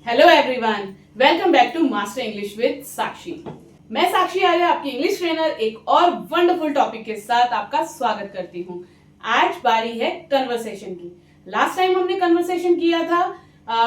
Hello everyone, welcome back to Master English with Sakshi. मैं साक्षी आज आपकी इंग्लिश ट्रेनर एक और वंडरफुल टॉपिक के साथ आपका स्वागत करती हूँ। आज बारी है कन्वर्सेशन की। लास्ट टाइम हमने कन्वर्सेशन किया था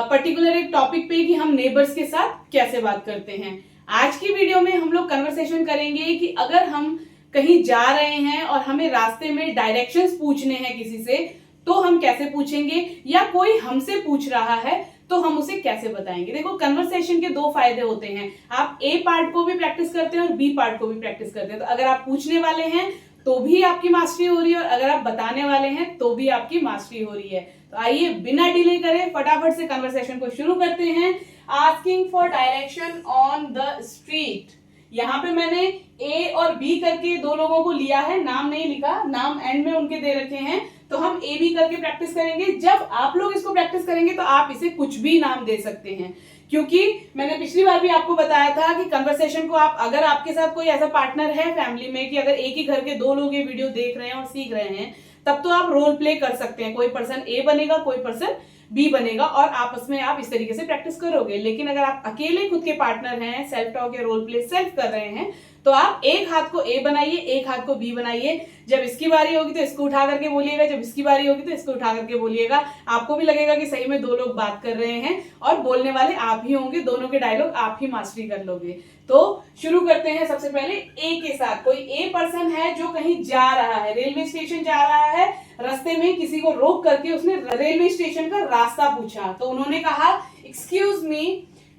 पर्टिकुलर एक टॉपिक पे कि हम नेबर्स के साथ कैसे बात करते हैं। आज की वीडियो में हम लोग कन्वर्सेशन करेंगे कि अगर हम कहीं जा रहे हैं और हमें रास्ते में डायरेक्शंस पूछने हैं किसी से, तो हम कैसे पूछेंगे, या कोई हमसे पूछ रहा है तो हम उसे कैसे बताएंगे। देखो, कन्वर्सेशन के दो फायदे होते हैं। आप ए पार्ट को भी प्रैक्टिस करते हैं और बी पार्ट को भी प्रैक्टिस करते हैं। तो अगर आप पूछने वाले हैं तो भी आपकी मास्टरी हो रही है, और अगर आप बताने वाले हैं तो भी आपकी मास्टरी हो रही है। तो आइए बिना डिले करे फटाफट से कन्वर्सेशन को शुरू करते हैं। Asking for direction on the street. यहाँ पे मैंने ए और बी करके दो लोगों को लिया है, नाम नहीं लिखा, नाम एंड में उनके दे रखे हैं। तो हम ए बी करके प्रैक्टिस करेंगे। जब आप लोग इसको प्रैक्टिस करेंगे तो आप इसे कुछ भी नाम दे सकते हैं, क्योंकि मैंने पिछली बार भी आपको बताया था कि कन्वर्सेशन को आप, अगर आपके साथ कोई ऐसा पार्टनर है फैमिली में कि अगर एक ही घर के दो लोग ये वीडियो देख रहे हैं और सीख रहे हैं, तब तो आप रोल प्ले कर सकते हैं। कोई पर्सन ए बनेगा, कोई पर्सन बी बनेगा, और आपस में आप इस तरीके से प्रैक्टिस करोगे। लेकिन अगर आप अकेले खुद के पार्टनर हैं, सेल्फ टॉक या रोल प्ले सेल्फ कर रहे हैं, तो आप एक हाथ को ए बनाइए, एक हाथ को बी बनाइए। जब इसकी बारी होगी तो इसको उठा करके बोलिएगा, जब इसकी बारी होगी तो इसको उठा करके बोलिएगा। आपको भी लगेगा कि सही में दो लोग बात कर रहे हैं और बोलने वाले आप ही होंगे। दोनों के डायलॉग आप ही मास्टरी कर लोगे। तो शुरू करते हैं सबसे पहले ए के साथ। कोई ए पर्सन है जो कहीं जा रहा है, रेलवे स्टेशन जा रहा है, रास्ते में किसी को रोक करके उसने रेलवे स्टेशन का रास्ता पूछा। तो उन्होंने कहा, excuse me,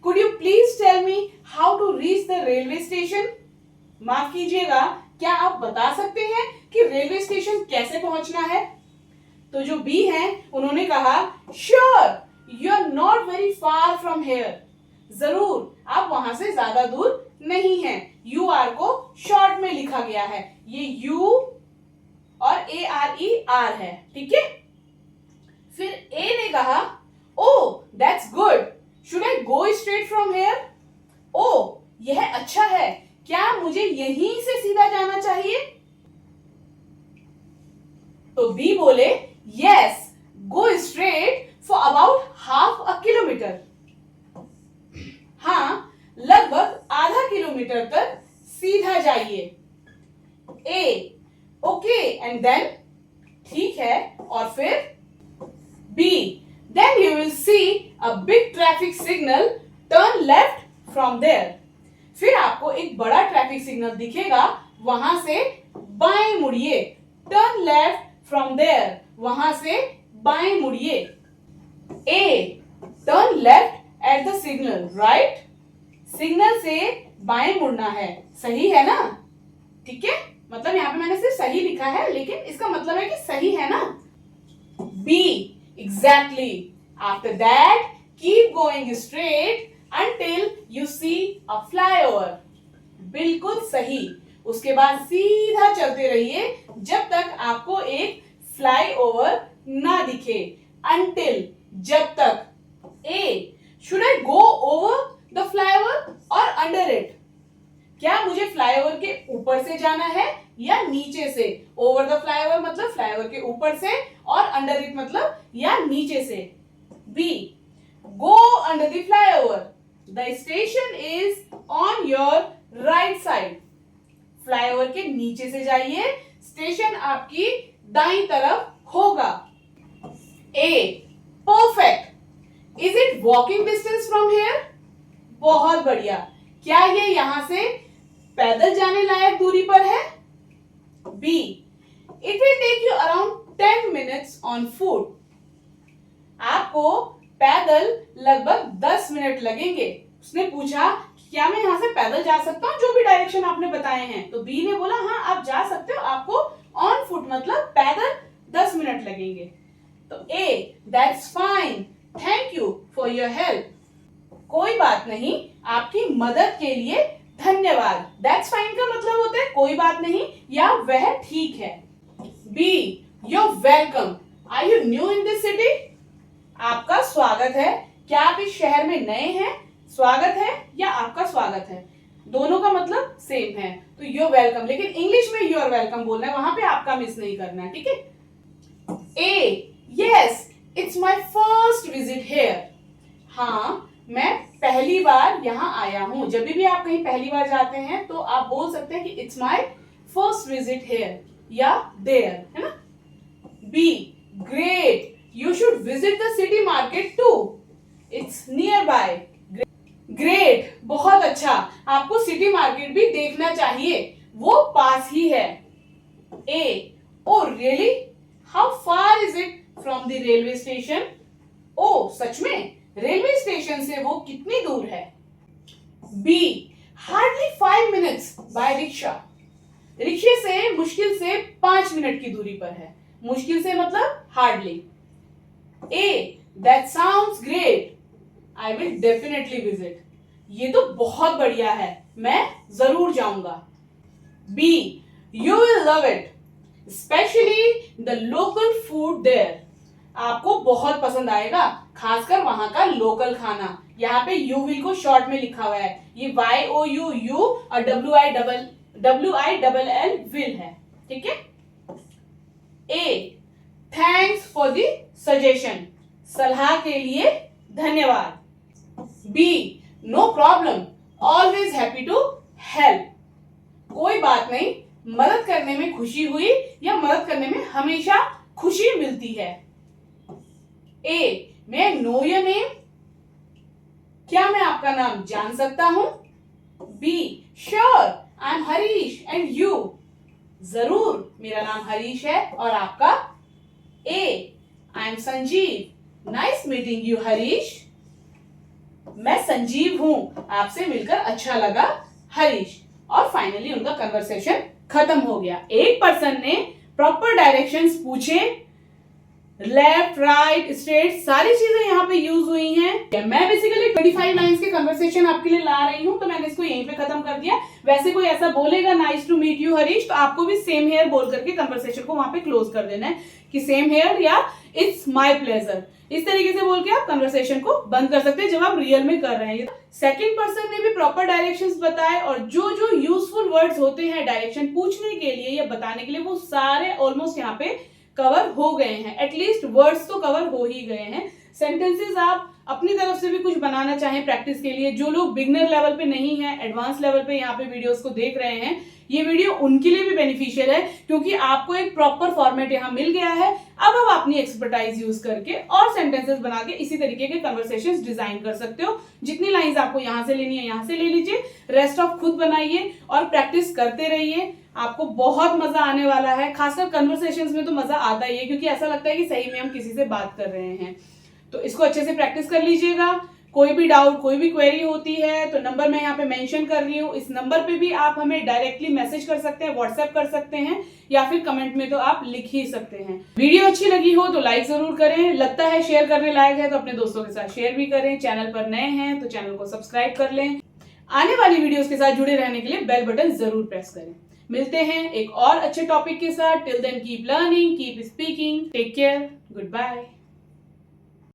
could you please tell me how to reach the railway station. माफ कीजिएगा, क्या आप बता सकते हैं कि रेलवे स्टेशन कैसे पहुंचना है। तो जो बी है उन्होंने कहा, sure you are not very far from here. जरूर, आप वहां से ज्यादा दूर नहीं है। यू आर को शॉर्ट में लिखा गया है, ये यू और ए आर ई आर है, ठीक है। फिर ए ने कहा, oh that's good, should I go straight from here. ओ, यह अच्छा है, क्या मुझे यहीं से सीधा जाना चाहिए। तो बी बोले, yes go straight for about half a kilometre. हाँ, लगभग आधा किलोमीटर तक सीधा जाइए। ए, ओके एंड देन, ठीक है, और फिर B, then you will see a big traffic signal, turn left from there. फिर आपको एक बड़ा ट्रैफिक सिग्नल दिखेगा, वहां से बाएं मुड़िए। टर्न लेफ्ट फ्रॉम देयर, वहां से बाएं मुड़िए। A, turn left at the signal, right. Signal से बाएं मुड़ना है, सही है ना, ठीक है। मतलब यहां पे मैंने सिर्फ सही लिखा है, लेकिन इसका मतलब है कि सही है ना। B, exactly, after that keep going straight until you see a flyover। बिल्कुल सही। उसके बाद सीधा चलते रहिए जब तक आपको एक फ्लाईओवर ना दिखे। until, जब तक। ए, should I go over the flyover or under it। क्या मुझे फ्लाईओवर के ऊपर से जाना है या नीचे से। ओवर द फ्लाईओवर मतलब फ्लाईओवर के ऊपर से, और अंडर इट मतलब या नीचे से। B, go under the flyover, the station is on your right side। Flyover के नीचे से जाइए, स्टेशन आपकी दाईं तरफ होगा। A, perfect, is it walking distance from here. बहुत बढ़िया, क्या ये यहां से पैदल जाने लायक दूरी पर है। B, it will take you around 10 minutes on foot. आपको पैदल लगभग 10 मिनट लगेंगे। उसने पूछा, क्या मैं यहां से पैदल जा सकता हूं, जो भी डायरेक्शन आपने बताए हैं। तो बी ने बोला, हाँ आप जा सकते हो, आपको ऑन फुट मतलब पैदल 10 मिनट लगेंगे। तो A, that's fine, thank you for your help. कोई बात नहीं, आपकी मदद के लिए धन्यवाद। दैट्स फाइन का मतलब होता है कोई बात नहीं या वह ठीक है। B, you're welcome, are you new in this city. आपका स्वागत है, क्या आप इस शहर में नए हैं। स्वागत है या आपका स्वागत है, दोनों का मतलब सेम है। तो you're वेलकम, लेकिन इंग्लिश में you're वेलकम बोलना है, वहां पे आपका मिस नहीं करना है, ठीक है। A, yes it's my first visit here. हाँ, मैं पहली बार यहाँ आया हूं। जब भी आप कहीं पहली बार जाते हैं तो आप बोल सकते हैं कि it's my first visit here या देयर, है ना। B, great, you should visit the city market too, it's nearby. Great, बहुत अच्छा, आपको सिटी मार्केट भी देखना चाहिए, वो पास ही है। A, oh really, how far is it from the railway station? ओ सच में, रेलवे स्टेशन से वो कितनी दूर है? B, hardly 5 minutes by rickshaw, रिक्शे से मुश्किल से 5 मिनट की दूरी पर है। मुश्किल से मतलब hardly. A, that sounds great, I will definitely visit, ये तो बहुत बढ़िया है, मैं जरूर जाऊंगा। B, you will love it, specially the local food there, आपको बहुत पसंद आएगा, खासकर वहां का लोकल खाना। यहाँ पे यू विल को शॉर्ट में लिखा हुआ है, ये YOU और WILL विल है, ठीक है। A, thanks for the suggestion, सलाह के लिए धन्यवाद। B, no problem, always happy to help, कोई बात नहीं, मदद करने में खुशी हुई या मदद करने में हमेशा खुशी मिलती है। A, may I know your name, क्या मैं आपका नाम जान सकता हूं? B, sure, I am Harish and you, जरूर, मेरा नाम हरीश है और आपका? A, I am Sanjeev, nice meeting you Harish, मैं संजीव हूं, आपसे मिलकर अच्छा लगा हरीश। और फाइनली उनका कन्वर्सेशन खत्म हो गया। एक पर्सन ने प्रॉपर डायरेक्शंस पूछे, लेफ्ट, राइट, स्ट्रेट, सारी चीजें यहाँ पे यूज हुई हैं। मैं बेसिकली 25 लाइंस के कन्वर्सेशन आपके लिए ला रही हूँ, तो मैंने इसको यहीं पे खत्म कर दिया। वैसे कोई ऐसा बोलेगा nice to meet you Harish, तो आपको भी सेम हेयर बोल करके कन्वर्सेशन को वहां पे क्लोज कर देना है कि सेम हेयर या इट्स माय प्लेजर, इस तरीके से बोल के आप कन्वर्सेशन को बंद कर सकते हैं जब आप रियल में कर रहे हैं। सेकंड पर्सन ने भी प्रॉपर डायरेक्शंस बताए और जो जो यूजफुल वर्ड्स होते हैं डायरेक्शन पूछने के लिए या बताने के लिए, वो सारे ऑलमोस्ट यहाँ पे कवर हो गए हैं। एटलीस्ट वर्ड्स तो कवर हो ही गए हैं। सेंटेंसेस आप अपनी तरफ से भी कुछ बनाना चाहें प्रैक्टिस के लिए, जो लोग बिगनर लेवल पे नहीं है, एडवांस लेवल पे यहाँ पे वीडियोस को देख रहे हैं, ये वीडियो उनके लिए भी बेनिफिशियल है, क्योंकि आपको एक प्रॉपर फॉर्मेट यहाँ मिल गया है। अब आप अपनी एक्सपर्टाइज यूज करके और सेंटेंसेस बना के इसी तरीके के कन्वर्सेशंस डिजाइन कर सकते हो। जितनी लाइंस आपको यहाँ से लेनी है यहाँ से ले लीजिए, रेस्ट ऑफ खुद बनाइए और प्रैक्टिस करते रहिए। आपको बहुत मजा आने वाला है, खासकर कन्वर्सेशंस में तो मजा आता ही है, क्योंकि ऐसा लगता है कि सही में हम किसी से बात कर रहे हैं। तो इसको अच्छे से प्रैक्टिस कर लीजिएगा। कोई भी डाउट, कोई भी क्वेरी होती है तो नंबर मैं यहाँ पे मेंशन कर रही हूँ, इस नंबर पे भी आप हमें डायरेक्टली मैसेज कर सकते हैं, व्हाट्सएप कर सकते हैं, या फिर कमेंट में तो आप लिख ही सकते हैं। वीडियो अच्छी लगी हो तो लाइक जरूर करें, लगता है शेयर करने लायक है तो अपने दोस्तों के साथ शेयर भी करें। चैनल पर नए हैं तो चैनल को सब्सक्राइब कर लें। आने वाली वीडियोस के साथ जुड़े रहने के लिए बेल बटन जरूर प्रेस करें। मिलते हैं एक और अच्छे टॉपिक के साथ। Till then keep learning, keep speaking, take care, good bye.